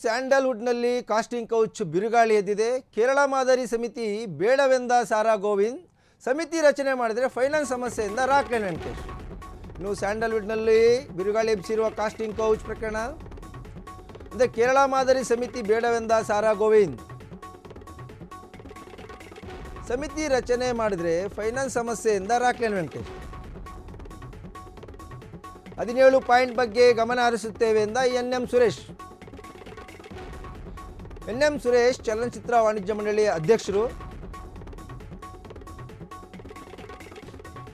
ಸ್ಯಾಂಡಲ್ವುಡ್ನಲ್ಲಿ casting couch ಬಿರುಗಾಳಿ ಎದ್ದಿದೆ. ಕೇರಳ ಮಾದರಿ ಸಮಿತಿ ಬೇಡವೆಂದ ಸಾರಾ ಗೋವಿಂದ್, ಸಮಿತಿ ರಚನೆ ಮಾಡಿದರೆ ಫೈನಾನ್ಸ್ ಸಮಸ್ಯೆಯಿಂದ ರಾಕ್ಲೈನ್ ವೆಂಕಟೇಶ್. ಸ್ಯಾಂಡಲ್ವುಡ್ನಲ್ಲಿ ಬಿರುಗಾಳಿ ಎಬ್ಬಿಸಿರುವ ಕಾಸ್ಟಿಂಗ್ ಕೌಚ್ ಪ್ರಕರಣ. ಅಂದರೆ ಕೇರಳ ಮಾದರಿ ಸಮಿತಿ ಬೇಡವೆಂದ ಸಾರಾ ಗೋವಿಂದ್, ಸಮಿತಿ ರಚನೆ ಮಾಡಿದರೆ ಫೈನಾನ್ಸ್ ಸಮಸ್ಯೆಯಿಂದ ರಾಕ್ಲೈನ್ ವೆಂಕಟೇಶ್. 17 ಪಾಯಿಂಟ್ ಬಗ್ಗೆ ಗಮನ ಹರಿಸುತ್ತೇವೆ ಎಂದ ಎನ್.ಎಂ. ಸುರೇಶ್. ಎನ್.ಎಂ. ಸುರೇಶ್ ಚಲನಚಿತ್ರ ವಾಣಿಜ್ಯ ಮಂಡಳಿ ಅಧ್ಯಕ್ಷರು.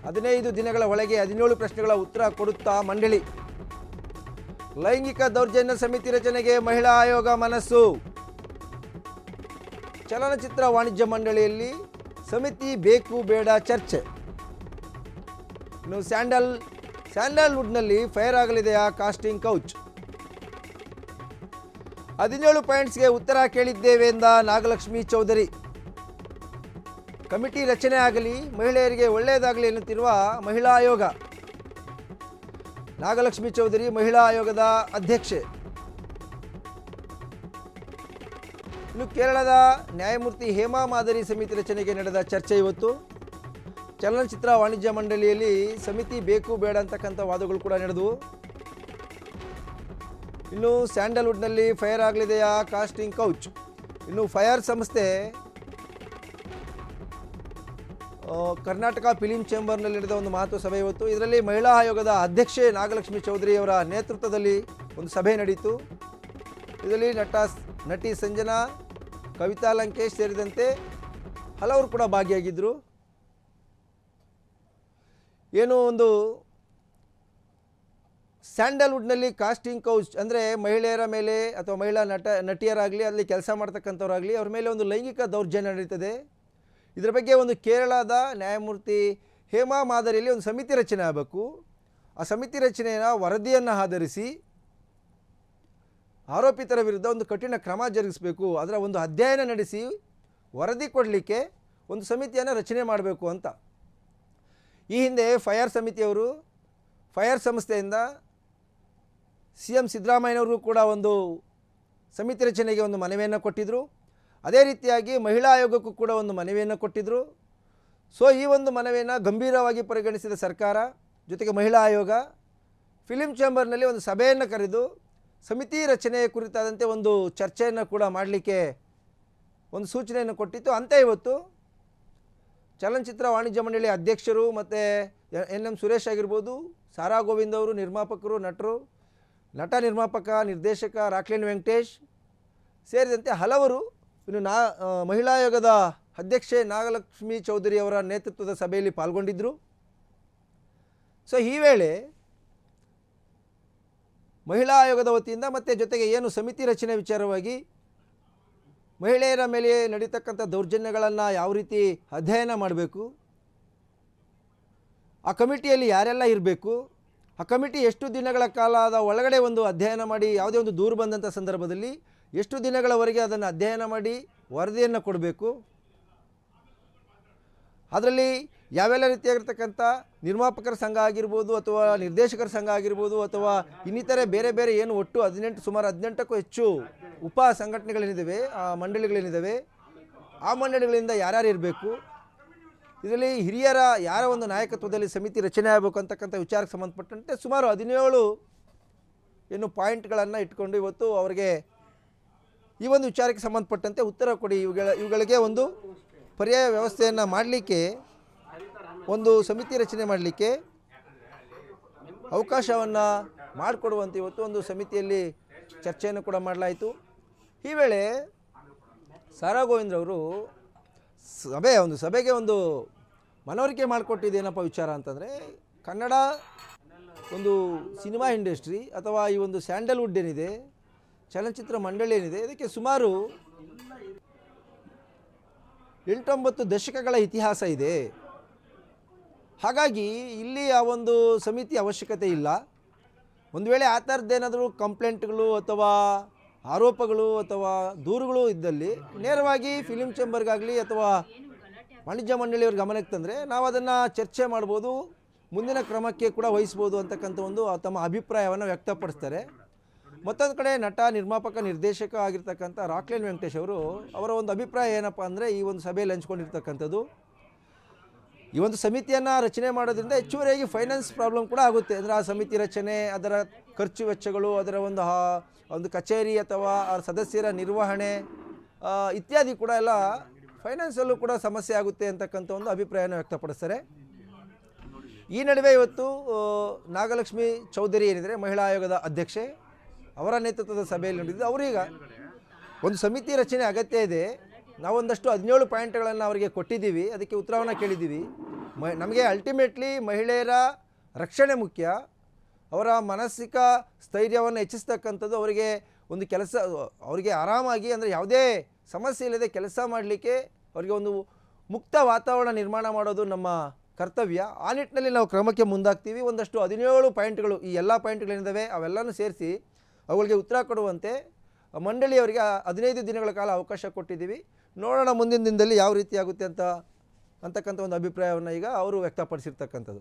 15 ದಿನಗಳ ಒಳಗೆ 17 ಪ್ರಶ್ನೆಗಳ ಉತ್ತರ ಕೊಡುತ್ತಾ ಮಂಡಳಿ. ಲೈಂಗಿಕ ದೌರ್ಜನ್ಯ ಸಮಿತಿ ರಚನೆಗೆ ಮಹಿಳಾ ಆಯೋಗ ಮನಸ್ಸು. ಚಲನಚಿತ್ರ ವಾಣಿಜ್ಯ ಮಂಡಳಿಯಲ್ಲಿ ಸಮಿತಿ ಬೇಕು ಬೇಡ ಚರ್ಚೆ. ಸ್ಯಾಂಡಲ್ವುಡ್ನಲ್ಲಿ ಫೈರ್ ಆಗಲಿದೆಯಾ ಕಾಸ್ಟಿಂಗ್ ಕೌಚ್? 17 ಪಾಯಿಂಟ್ಸ್ಗೆ ಉತ್ತರ ಕೇಳಿದ್ದೇವೆ ಎಂದ ನಾಗಲಕ್ಷ್ಮಿ ಚೌಧರಿ. ಕಮಿಟಿ ರಚನೆ ಆಗಲಿ, ಮಹಿಳೆಯರಿಗೆ ಒಳ್ಳೆಯದಾಗಲಿ ಎನ್ನುತ್ತಿರುವ ಮಹಿಳಾ ಆಯೋಗ. ನಾಗಲಕ್ಷ್ಮಿ ಚೌಧರಿ ಮಹಿಳಾ ಆಯೋಗದ ಅಧ್ಯಕ್ಷೆ. ಕೇರಳದ ನ್ಯಾಯಮೂರ್ತಿ ಹೇಮಾ ಮಾದರಿ ಸಮಿತಿ ರಚನೆಗೆ ನಡೆದ ಚರ್ಚೆ ಇವತ್ತು. ಚಲನಚಿತ್ರ ವಾಣಿಜ್ಯ ಮಂಡಳಿಯಲ್ಲಿ ಸಮಿತಿ ಬೇಕು ಬೇಡ ಅಂತಕ್ಕಂಥ ವಾದಗಳು ಕೂಡ ನಡೆದವು. ಸ್ಯಾಂಡಲ್ವುಡ್ನಲ್ಲಿ ಫೈರ್ ಆಗಲಿದೆಯಾ ಕಾಸ್ಟಿಂಗ್ ಕೌಚ್? ಫೈರ್ ಸಂಸ್ಥೆ ಕರ್ನಾಟಕ ಫಿಲಿಂ ಚೇಂಬರ್ನಲ್ಲಿ ನಡೆದ ಒಂದು ಮಹತ್ವ ಸಭೆ ಇವತ್ತು. ಇದರಲ್ಲಿ ಮಹಿಳಾ ಆಯೋಗದ ಅಧ್ಯಕ್ಷೆ ನಾಗಲಕ್ಷ್ಮಿ ಚೌಧರಿ ಅವರ ನೇತೃತ್ವದಲ್ಲಿ ಒಂದು ಸಭೆ ನಡೆಯಿತು. ಇದರಲ್ಲಿ ನಟಿ ಸಂಜನಾ, ಕವಿತಾ ಲಂಕೇಶ್ ಸೇರಿದಂತೆ ಹಲವರು ಕೂಡ ಭಾಗಿಯಾಗಿದ್ದರು. ಸ್ಯಾಂಡಲ್ವುಡ್ನಲ್ಲಿ ಕಾಸ್ಟಿಂಗ್ ಕೌಚ್ ಅಂದರೆ ಮಹಿಳೆಯರ ಮೇಲೆ ಅಥವಾ ಮಹಿಳಾ ನಟಿಯರಾಗಲಿ, ಅಲ್ಲಿ ಕೆಲಸ ಮಾಡ್ತಕ್ಕಂಥವ್ರಾಗಲಿ ಅವ್ರ ಮೇಲೆ ಒಂದು ಲೈಂಗಿಕ ದೌರ್ಜನ್ಯ ನಡೀತದೆ. ಇದರ ಬಗ್ಗೆ ಒಂದು ಕೇರಳದ ನ್ಯಾಯಮೂರ್ತಿ ಹೇಮಾ ಮಾದರಿಯಲ್ಲಿ ಒಂದು ಸಮಿತಿ ರಚನೆ ಆಗಬೇಕು. ಆ ಸಮಿತಿ ರಚನೆಯ ವರದಿಯನ್ನು ಆಧರಿಸಿ ಆರೋಪಿತರ ವಿರುದ್ಧ ಒಂದು ಕಠಿಣ ಕ್ರಮ ಜರುಗಿಸಬೇಕು. ಅದರ ಒಂದು ಅಧ್ಯಯನ ನಡೆಸಿ ವರದಿ ಕೊಡಲಿಕ್ಕೆ ಒಂದು ಸಮಿತಿಯನ್ನು ರಚನೆ ಮಾಡಬೇಕು ಅಂತ. ಈ ಹಿಂದೆ ಫೈರ್ ಸಮಿತಿಯವರು ಫೈರ್ ಸಂಸ್ಥೆಯಿಂದ CM ಸಿದ್ದರಾಮಯ್ಯನವರು ಕೂಡ ಒಂದು ಸಮಿತಿ ರಚನೆಗೆ ಒಂದು ಮನವಿಯನ್ನು ಕೊಟ್ಟಿದ್ದರು. ಅದೇ ರೀತಿಯಾಗಿ ಮಹಿಳಾ ಆಯೋಗಕ್ಕೂ ಕೂಡ ಒಂದು ಮನವಿಯನ್ನು ಕೊಟ್ಟಿದ್ದರು. ಈ ಒಂದು ಮನವಿಯನ್ನು ಗಂಭೀರವಾಗಿ ಪರಿಗಣಿಸಿದ ಸರ್ಕಾರ, ಜೊತೆಗೆ ಮಹಿಳಾ ಆಯೋಗ ಫಿಲಿಂ ಚೇಂಬರ್ನಲ್ಲಿ ಒಂದು ಸಭೆಯನ್ನು ಕರೆದು ಸಮಿತಿ ರಚನೆಯ ಕುರಿತಾದಂತೆ ಒಂದು ಚರ್ಚೆಯನ್ನು ಕೂಡ ಮಾಡಲಿಕ್ಕೆ ಒಂದು ಸೂಚನೆಯನ್ನು ಕೊಟ್ಟಿತ್ತು. ಅಂತ ಇವತ್ತು ಚಲನಚಿತ್ರ ವಾಣಿಜ್ಯ ಮಂಡಳಿ ಅಧ್ಯಕ್ಷರು ಮತ್ತು ಎನ್.ಎಂ. ಸುರೇಶ್ ಆಗಿರ್ಬೋದು, ಸಾರಾ ಗೋವಿಂದ್ ಅವರು ನಿರ್ಮಾಪಕರು, ನಟ ನಿರ್ಮಾಪಕ ನಿರ್ದೇಶಕ ರಾಕ್ಲೈನ್ ವೆಂಕಟೇಶ್ ಸೇರಿದಂತೆ ಹಲವರು ಮಹಿಳಾ ಆಯೋಗದ ಅಧ್ಯಕ್ಷೆ ನಾಗಲಕ್ಷ್ಮಿ ಚೌಧರಿ ಅವರ ನೇತೃತ್ವದ ಸಭೆಯಲ್ಲಿ ಪಾಲ್ಗೊಂಡಿದ್ದರು. ಈ ವೇಳೆ ಮಹಿಳಾ ಆಯೋಗದ ವತಿಯಿಂದ ಮತ್ತು ಜೊತೆಗೆ ಏನು ಸಮಿತಿ ರಚನೆ ವಿಚಾರವಾಗಿ ಮಹಿಳೆಯರ ಮೇಲೆ ನಡೀತಕ್ಕಂಥ ದೌರ್ಜನ್ಯಗಳನ್ನು ಯಾವ ರೀತಿ ಅಧ್ಯಯನ ಮಾಡಬೇಕು, ಆ ಕಮಿಟಿಯಲ್ಲಿ ಯಾರೆಲ್ಲ ಇರಬೇಕು, ಆ ಕಮಿಟಿ ಎಷ್ಟು ದಿನಗಳ ಕಾಲದ ಒಳಗಡೆ ಒಂದು ಅಧ್ಯಯನ ಮಾಡಿ ಯಾವುದೇ ಒಂದು ದೂರು ಬಂದಂಥ ಸಂದರ್ಭದಲ್ಲಿ ಎಷ್ಟು ದಿನಗಳವರೆಗೆ ಅದನ್ನು ಅಧ್ಯಯನ ಮಾಡಿ ವರದಿಯನ್ನು ಕೊಡಬೇಕು, ಅದರಲ್ಲಿ ಯಾವೆಲ್ಲ ರೀತಿಯಾಗಿರ್ತಕ್ಕಂಥ ನಿರ್ಮಾಪಕರ ಸಂಘ ಆಗಿರ್ಬೋದು ಅಥವಾ ನಿರ್ದೇಶಕರ ಸಂಘ ಆಗಿರ್ಬೋದು ಅಥವಾ ಇನ್ನಿತರೆ ಬೇರೆ ಬೇರೆ ಏನು ಒಟ್ಟು ಸುಮಾರು 18ಕ್ಕೂ ಹೆಚ್ಚು ಉಪ ಸಂಘಟನೆಗಳೇನಿದ್ದಾವೆ, ಆ ಮಂಡಳಿಗಳೇನಿದ್ದಾವೆ, ಆ ಮಂಡಳಿಗಳಿಂದ ಯಾರ್ಯಾರು ಇರಬೇಕು, ಇದರಲ್ಲಿ ಹಿರಿಯರ ಯಾರ ಒಂದು ನಾಯಕತ್ವದಲ್ಲಿ ಸಮಿತಿ ರಚನೆ ಆಗಬೇಕು ಅಂತಕ್ಕಂಥ ವಿಚಾರಕ್ಕೆ ಸಂಬಂಧಪಟ್ಟಂತೆ ಸುಮಾರು 17 ಪಾಯಿಂಟ್ಗಳನ್ನು ಇಟ್ಕೊಂಡು ಇವತ್ತು ಅವರಿಗೆ ಈ ಒಂದು ವಿಚಾರಕ್ಕೆ ಸಂಬಂಧಪಟ್ಟಂತೆ ಉತ್ತರ ಕೊಡಿ, ಇವುಗಳಿಗೆ ಒಂದು ಪರ್ಯಾಯ ವ್ಯವಸ್ಥೆಯನ್ನು ಮಾಡಲಿಕ್ಕೆ, ಒಂದು ಸಮಿತಿ ರಚನೆ ಮಾಡಲಿಕ್ಕೆ ಅವಕಾಶವನ್ನು ಮಾಡಿಕೊಡುವಂತೆ ಇವತ್ತು ಒಂದು ಸಮಿತಿಯಲ್ಲಿ ಚರ್ಚೆಯನ್ನು ಕೂಡ ಮಾಡಲಾಯಿತು. ಈ ವೇಳೆ ಸಾರಾ ಗೋವಿಂದ್ ಅವರು ಸಭೆಗೆ ಒಂದು ಮನವರಿಕೆ ಮಾಡಿಕೊಟ್ಟಿದ್ದೇನಪ್ಪ ವಿಚಾರ ಅಂತಂದರೆ, ಕನ್ನಡ ಒಂದು ಸಿನಿಮಾ ಇಂಡಸ್ಟ್ರಿ ಅಥವಾ ಈ ಒಂದು ಸ್ಯಾಂಡಲ್ವುಡ್ ಏನಿದೆ, ಚಲನಚಿತ್ರ ಮಂಡಳಿ ಏನಿದೆ, ಇದಕ್ಕೆ ಸುಮಾರು 8-9 ದಶಕಗಳ ಇತಿಹಾಸ ಇದೆ. ಹಾಗಾಗಿ ಇಲ್ಲಿ ಆ ಒಂದು ಸಮಿತಿ ಅವಶ್ಯಕತೆ ಇಲ್ಲ. ಒಂದು ವೇಳೆ ಆ ಥರದ್ದೇನಾದರೂ ಕಂಪ್ಲೇಂಟ್ಗಳು ಅಥವಾ ಆರೋಪಗಳು ಅಥವಾ ದೂರುಗಳು ಇದ್ದಲ್ಲಿ ನೇರವಾಗಿ ಫಿಲಿಂ ಚೇಂಬರ್ಗಾಗಲಿ ಅಥವಾ ವಾಣಿಜ್ಯ ಮಂಡಳಿಯವ್ರ ಗಮನಕ್ಕೆ ತಂದರೆ ನಾವು ಅದನ್ನು ಚರ್ಚೆ ಮಾಡ್ಬೋದು, ಮುಂದಿನ ಕ್ರಮಕ್ಕೆ ಕೂಡ ವಹಿಸ್ಬೋದು ಅಂತಕ್ಕಂಥ ಒಂದು ತಮ್ಮ ಅಭಿಪ್ರಾಯವನ್ನು ವ್ಯಕ್ತಪಡಿಸ್ತಾರೆ. ಮತ್ತೊಂದು ಕಡೆ ನಟ, ನಿರ್ಮಾಪಕ, ನಿರ್ದೇಶಕ ಆಗಿರ್ತಕ್ಕಂಥ ರಾಕ್ಲೈನ್ ವೆಂಕಟೇಶ್ ಅವರು ಅವರ ಒಂದು ಅಭಿಪ್ರಾಯ ಏನಪ್ಪ ಅಂದರೆ ಈ ಒಂದು ಸಭೆಯಲ್ಲಿ ಹಂಚ್ಕೊಂಡಿರ್ತಕ್ಕಂಥದ್ದು, ಈ ಒಂದು ಸಮಿತಿಯನ್ನು ರಚನೆ ಮಾಡೋದ್ರಿಂದ ಹೆಚ್ಚುವರಿಯಾಗಿ ಫೈನಾನ್ಸ್ ಪ್ರಾಬ್ಲಮ್ ಕೂಡ ಆಗುತ್ತೆ. ಅಂದರೆ ಆ ಸಮಿತಿ ರಚನೆ, ಅದರ ಖರ್ಚು ವೆಚ್ಚಗಳು, ಅದರ ಒಂದು ಕಚೇರಿ ಅಥವಾ ಆ ಸದಸ್ಯರ ನಿರ್ವಹಣೆ ಇತ್ಯಾದಿ ಕೂಡ ಎಲ್ಲ ಫೈನಾನ್ಸಲ್ಲೂ ಕೂಡ ಸಮಸ್ಯೆ ಆಗುತ್ತೆ ಅಂತಕ್ಕಂಥ ಒಂದು ಅಭಿಪ್ರಾಯನ ವ್ಯಕ್ತಪಡಿಸ್ತಾರೆ. ಈ ನಡುವೆ ಇವತ್ತು ನಾಗಲಕ್ಷ್ಮಿ ಚೌಧರಿ ಏನಿದ್ದಾರೆ ಮಹಿಳಾ ಆಯೋಗದ ಅಧ್ಯಕ್ಷೆ, ಅವರ ನೇತೃತ್ವದ ಸಭೆಯಲ್ಲಿ ನಡೆದಿದ್ದು. ಅವರೀಗ ಒಂದು ಸಮಿತಿ ರಚನೆ ಅಗತ್ಯ ಇದೆ, ನಾವೊಂದಷ್ಟು 17 ಪಾಯಿಂಟ್ಗಳನ್ನು ಅವರಿಗೆ ಕೊಟ್ಟಿದ್ದೀವಿ, ಅದಕ್ಕೆ ಉತ್ತರವನ್ನು ಕೇಳಿದ್ದೀವಿ. ನಮಗೆ ಅಲ್ಟಿಮೇಟ್ಲಿ ಮಹಿಳೆಯರ ರಕ್ಷಣೆ ಮುಖ್ಯ, ಅವರ ಮಾನಸಿಕ ಸ್ಥೈರ್ಯವನ್ನು ಹೆಚ್ಚಿಸ್ತಕ್ಕಂಥದ್ದು, ಅವರಿಗೆ ಒಂದು ಕೆಲಸ, ಅವರಿಗೆ ಆರಾಮಾಗಿ ಅಂದರೆ ಯಾವುದೇ ಸಮಸ್ಯೆ ಇಲ್ಲದೆ ಕೆಲಸ ಮಾಡಲಿಕ್ಕೆ ಅವರಿಗೆ ಒಂದು ಮುಕ್ತ ವಾತಾವರಣ ನಿರ್ಮಾಣ ಮಾಡೋದು ನಮ್ಮ ಕರ್ತವ್ಯ. ಆ ನಿಟ್ಟಿನಲ್ಲಿ ನಾವು ಕ್ರಮಕ್ಕೆ ಮುಂದಾಗ್ತೀವಿ. ಒಂದಷ್ಟು 17 ಪಾಯಿಂಟ್ಗಳು, ಈ ಎಲ್ಲ ಪಾಯಿಂಟ್ಗಳೇನಿದ್ದಾವೆ ಅವೆಲ್ಲನೂ ಸೇರಿಸಿ ಅವುಗಳಿಗೆ ಉತ್ತರ ಕೊಡುವಂತೆ ಮಂಡಳಿಯವರಿಗೆ 15 ದಿನಗಳ ಕಾಲ ಅವಕಾಶ ಕೊಟ್ಟಿದ್ದೀವಿ. ನೋಡೋಣ ಮುಂದಿನ ದಿನದಲ್ಲಿ ಯಾವ ರೀತಿ ಆಗುತ್ತೆ ಅಂತಕ್ಕಂಥ ಒಂದು ಅಭಿಪ್ರಾಯವನ್ನು ಈಗ ಅವರು ವ್ಯಕ್ತಪಡಿಸಿರ್ತಕ್ಕಂಥದ್ದು.